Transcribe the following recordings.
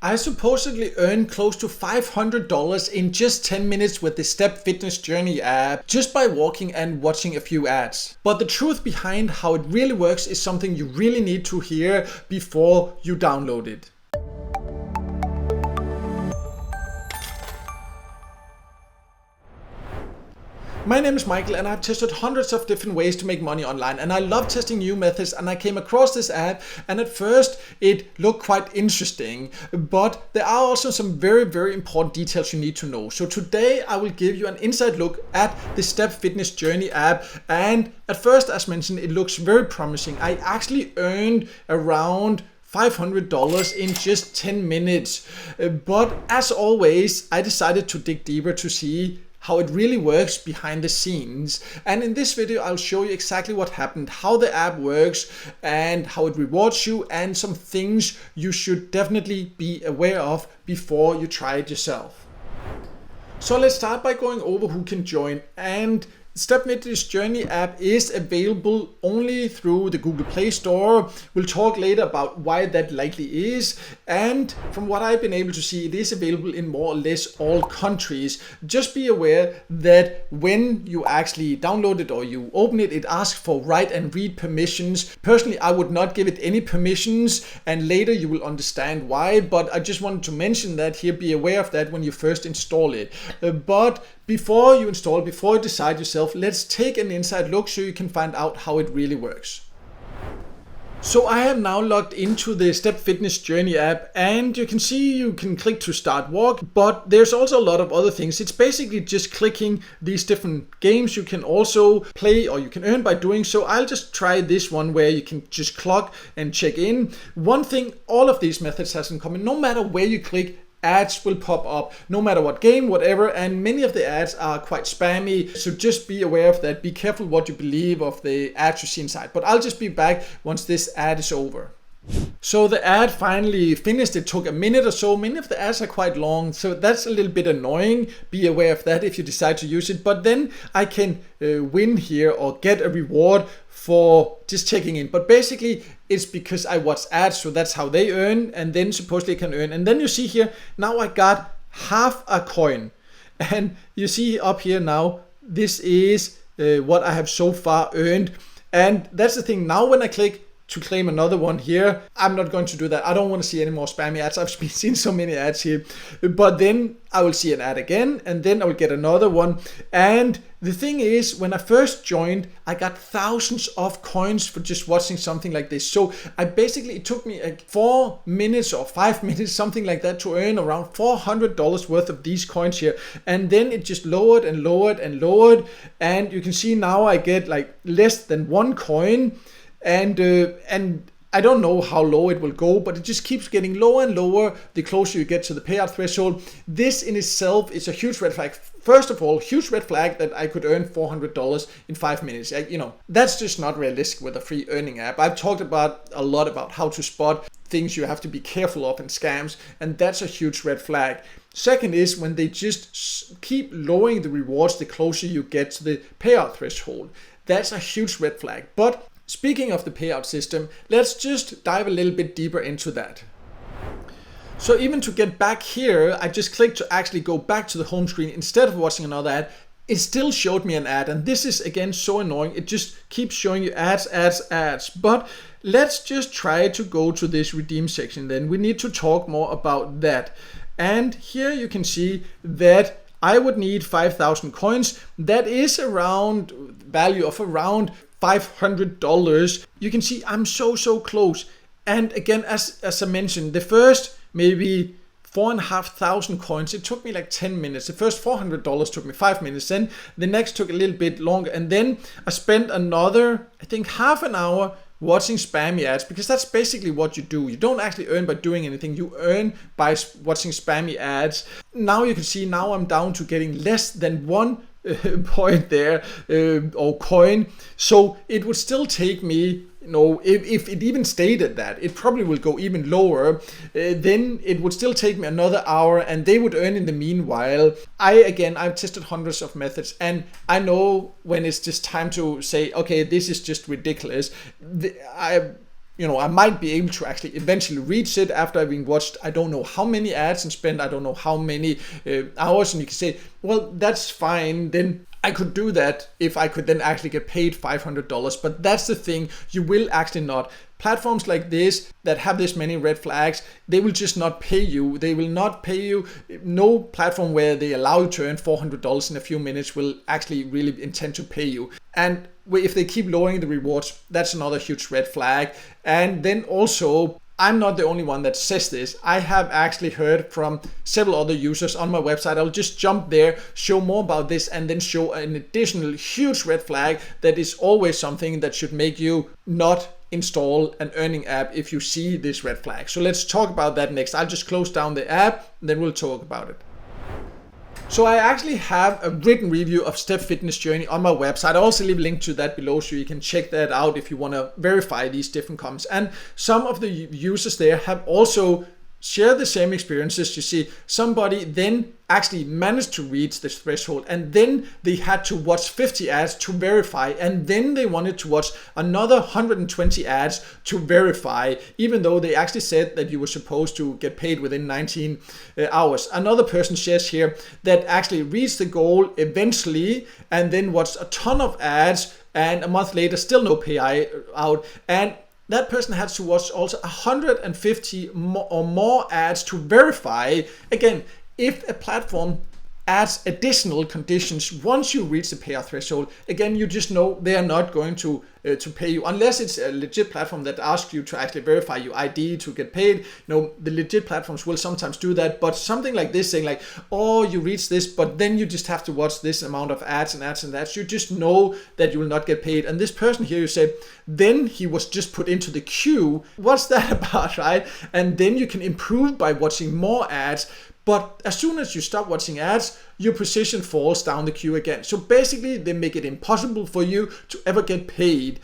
I supposedly earned close to $500 in just 10 minutes with the Step Fitness Journey app just by walking and watching a few ads. But the truth behind how it really works is something you really need to hear before you download it. My name is Michael and I've tested hundreds of different ways to make money online, and I love testing new methods, and I came across this app and at first it looked quite interesting, but there are also some very important details you need to know. So today I will give you an inside look at the Step Fitness Journey app, and at first, as mentioned, it looks very promising. I actually earned around $500 in just 10 minutes, but as always I decided to dig deeper to see how it really works behind the scenes. And in this video I'll show you exactly what happened, how the app works and how it rewards you, and some things you should definitely be aware of before you try it yourself. So let's start by going over who can join. And Step Fitness Journey app is available only through the Google Play Store. We'll talk later about why that likely is. And from what I've been able to see, it is available in more or less all countries. Just be aware that when you actually download it or you open it, it asks for write and read permissions. Personally, I would not give it any permissions, and later you will understand why. But I just wanted to mention that here, be aware of that when you first install it. But before you install, before you decide yourself, let's take an inside look so you can find out how it really works. So I have now logged into the Step Fitness Journey app, and you can see you can click to start walk, but there's also a lot of other things. It's basically just clicking these different games you can also play or you can earn by doing so. I'll just try this one where you can just clock and check in. One thing all of these methods has in common: no matter where you click, ads will pop up, no matter what game, whatever, and many of the ads are quite spammy, so just be aware of that. Be careful what you believe of the ads you see inside. But I'll just be back once this ad is over. So the ad finally finished. It took a minute or so. Many of the ads are quite long, so that's a little bit annoying. Be aware of that if you decide to use it. But then I can win here or get a reward for just checking in. But basically it's because I watch ads, so that's how they earn, and then supposedly I can earn. And then you see here, now I got half a coin, and you see up here now, this is what I have so far earned. And that's the thing, now when I click to claim another one here, I'm not going to do that. I don't want to see any more spammy ads. I've seen so many ads here. But then I will see an ad again, and then I will get another one. And the thing is, when I first joined, I got thousands of coins for just watching something like this. So it took me like 4 minutes or 5 minutes, something like that, to earn around $400 worth of these coins here. And then it just lowered and lowered and lowered. And you can see now I get like less than 1 coin. And I don't know how low it will go, but it just keeps getting lower and lower the closer you get to the payout threshold. This in itself is a huge red flag. First of all, huge red flag that I could earn $400 in 5 minutes. That's just not realistic with a free earning app. I've talked a lot about how to spot things you have to be careful of in scams, and that's a huge red flag. Second is when they just keep lowering the rewards the closer you get to the payout threshold. That's a huge red flag. But speaking of the payout system, let's just dive a little bit deeper into that. So even to get back here, I just clicked to actually go back to the home screen instead of watching another ad. It still showed me an ad, and this is again so annoying. It just keeps showing you ads. But let's just try to go to this redeem section. Then we need to talk more about that. And here you can see that I would need 5,000 coins. That is around value of around $500. You can see I'm so close. And again, as I mentioned, the first maybe 4,500 coins, it took me like 10 minutes. The first $400 took me 5 minutes. Then the next took a little bit longer. And then I spent another, I think, half an hour watching spammy ads, because that's basically what you do. You don't actually earn by doing anything. You earn by watching spammy ads. Now you can see, now I'm down to getting less than 1 point there or coin. So it would still take me, if it even stayed at that, it probably will go even lower. Then it would still take me another hour, and they would earn in the meanwhile. I've tested hundreds of methods, and I know when it's just time to say, okay, this is just ridiculous. I might be able to actually eventually reach it after having watched I don't know how many ads and spent I don't know how many hours, and you can say, well, that's fine, then I could do that if I could then actually get paid $500. But that's the thing, you will actually not. Platforms like this that have this many red flags, they will just not pay you. They will not pay you. No platform where they allow you to earn $400 in a few minutes will actually really intend to pay you. And if they keep lowering the rewards, that's another huge red flag. And then also, I'm not the only one that says this. I have actually heard from several other users on my website. I'll just jump there, show more about this, and then show an additional huge red flag that is always something that should make you not install an earning app if you see this red flag. So let's talk about that next. I'll just close down the app and then we'll talk about it. So I actually have a written review of Step Fitness Journey on my website. I'll also leave a link to that below so you can check that out if you want to verify these different comments. And some of the users there have also shared the same experiences. You see, somebody then actually managed to reach this threshold, and then they had to watch 50 ads to verify, and then they wanted to watch another 120 ads to verify, even though they actually said that you were supposed to get paid within 19 hours. Another person shares here that actually reached the goal eventually and then watched a ton of ads, and a month later still no payout, and that person has to watch also 150 or more ads to verify. Again, if a platform adds additional conditions once you reach the payout threshold, again, you just know they are not going to pay you unless it's a legit platform that asks you to actually verify your ID to get paid. The legit platforms will sometimes do that, but something like this saying like, oh, you reached this, but then you just have to watch this amount of ads and ads and ads, you just know that you will not get paid. And this person here, you said, then he was just put into the queue. What's that about, right? And then you can improve by watching more ads. But as soon as you stop watching ads, your position falls down the queue again. So basically, they make it impossible for you to ever get paid.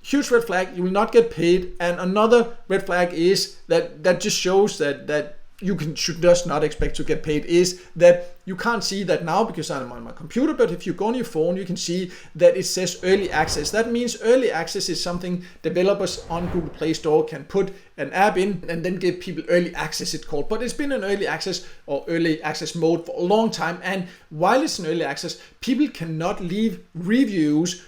Huge red flag, you will not get paid. And another red flag is that just shows that you should just not expect to get paid, is that you can't see that now because I'm on my computer, but if you go on your phone, you can see that it says early access. That means early access is something developers on Google Play Store can put an app in and then give people early access, it's called. But it's been in early access or early access mode for a long time. And while it's in early access, people cannot leave reviews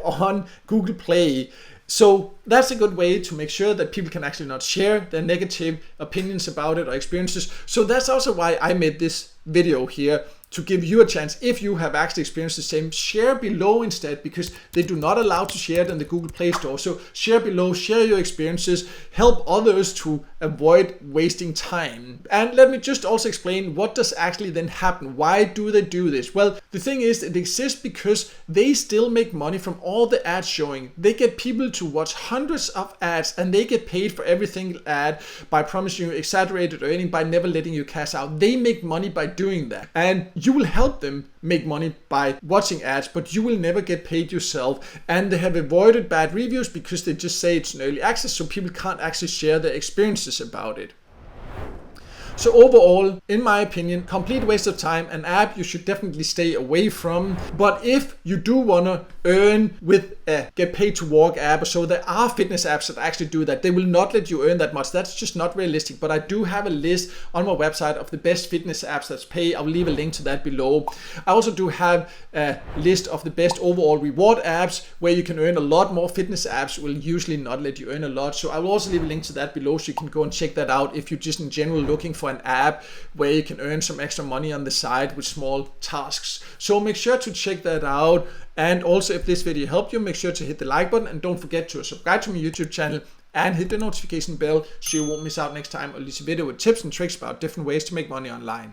on Google Play. So that's a good way to make sure that people can actually not share their negative opinions about it or experiences. So that's also why I made this video here, to give you a chance. If you have actually experienced the same, share below instead, because they do not allow to share it in the Google Play Store. So share below, share your experiences, help others to avoid wasting time. And let me just also explain what does actually then happen. Why do they do this? Well, the thing is, it exists because they still make money from all the ads showing. They get people to watch hundreds of ads, and they get paid for every single ad by promising you exaggerated earning, by never letting you cash out. They make money by doing that. And you will help them make money by watching ads, but you will never get paid yourself. And they have avoided bad reviews because they just say it's an early access, so people can't actually share their experiences about it. So overall, in my opinion, complete waste of time, an app you should definitely stay away from. But if you do want to earn with a get paid to walk app, so there are fitness apps that actually do that. They will not let you earn that much. That's just not realistic. But I do have a list on my website of the best fitness apps that pay. I'll leave a link to that below. I also do have a list of the best overall reward apps where you can earn a lot more. Fitness apps will usually not let you earn a lot. So I will also leave a link to that below so you can go and check that out if you're just in general looking for an app where you can earn some extra money on the side with small tasks. So make sure to check that out. And also, if this video helped you, make sure to hit the like button and don't forget to subscribe to my YouTube channel and hit the notification bell so you won't miss out next time I release a video with tips and tricks about different ways to make money online.